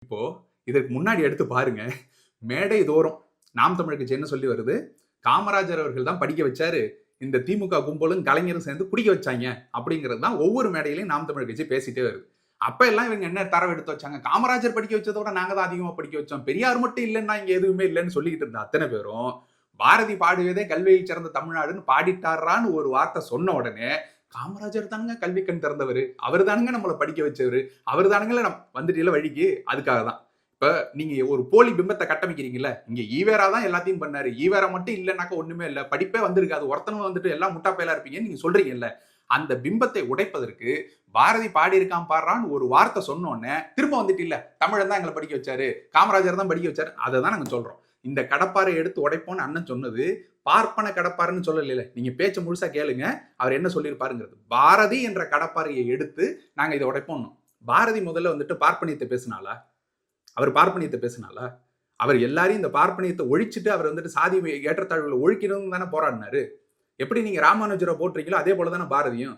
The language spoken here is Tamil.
இப்போ இதற்கு முன்னாடி எடுத்து பாருங்க. மேடை தோறும் நாம் தமிழர் கட்சி என்ன சொல்லி வருது? காமராஜர் அவர்கள் தான் படிக்க வச்சாரு. இந்த திமுக கும்பலும் கலைஞரும் சேர்ந்து குடிக்க வச்சாங்க அப்படிங்கிறது தான் ஒவ்வொரு மேடையிலையும் நாம் தமிழர் கட்சி பேசிட்டே வருது. அப்ப எல்லாம் இவங்க என்ன தரவு எடுத்து வச்சாங்க? காமராஜர் படிக்க வச்சதை விட நாங்க தான் அதிகமா படிக்க வச்சோம். பெரியார் மட்டும் இல்லைன்னா இங்க எதுவுமே இல்லைன்னு சொல்லிக்கிட்டு இருந்த அத்தனை பேரும் பாரதி பாடுவதே கல்வியில் சிறந்த தமிழ்நாடுன்னு பாடிட்டாரான்னு ஒரு வார்த்தை சொன்ன உடனே காமராஜர் தானுங்க கல்வி கண் திறந்தவர், அவர் தானுங்க நம்மளை படிக்க வச்சவர், அவர் தானுங்கள வந்துட்டு வழிக்கு. அதுக்காக தான் இப்ப நீங்க ஒரு போலி பிம்பத்தை கட்டமைக்கிறீங்கல்ல, இங்க ஈவேரா தான் எல்லாத்தையும் பண்ணாரு, ஈவேரா மட்டும் இல்லைனாக்க ஒண்ணுமே இல்ல, படிப்பே வந்திருக்காது, ஒருத்தனும் வந்துட்டு எல்லாம் முட்டா பயலா இருப்பீங்கன்னு நீங்க சொல்றீங்கல்ல, அந்த பிம்பத்தை உடைப்பதற்கு பாரதி பாடி இருக்கான் பாடுறான்னு ஒரு வார்த்தை சொன்னோன்னே திரும்ப வந்துட்டு இல்ல தமிழன் தான் எங்களை படிக்க வச்சாரு, காமராஜர் தான் படிக்க வச்சாரு, அதை தான் நாங்க சொல்றோம். இந்த கடப்பாரை எடுத்து உடைப்போம்னு அண்ணன் சொன்னது பார்ப்பன கடப்பாருன்னு சொல்லல. நீங்க பேச்ச முழுசா கேளுங்க, அவர் என்ன சொல்லியிருப்பாருங்கிறது. பாரதி என்ற கடப்பாறையை எடுத்து நாங்க இதை உடைப்போம். பாரதி முதல்ல வந்துட்டு பார்ப்பனியத்தை பேசினாலா? அவர் பார்ப்பனியத்தை பேசினாலா? அவர் எல்லாரையும் இந்த பார்ப்பனியத்தை ஒழிச்சுட்டு அவர் வந்துட்டு சாதி ஏற்றத்தாழ்வுகளை ஒழிக்கணும்னு தானே போராடினாரு. எப்படி நீங்க ராமானுஜரை போட்டுறீங்களோ அதே போலதானே பாரதியும்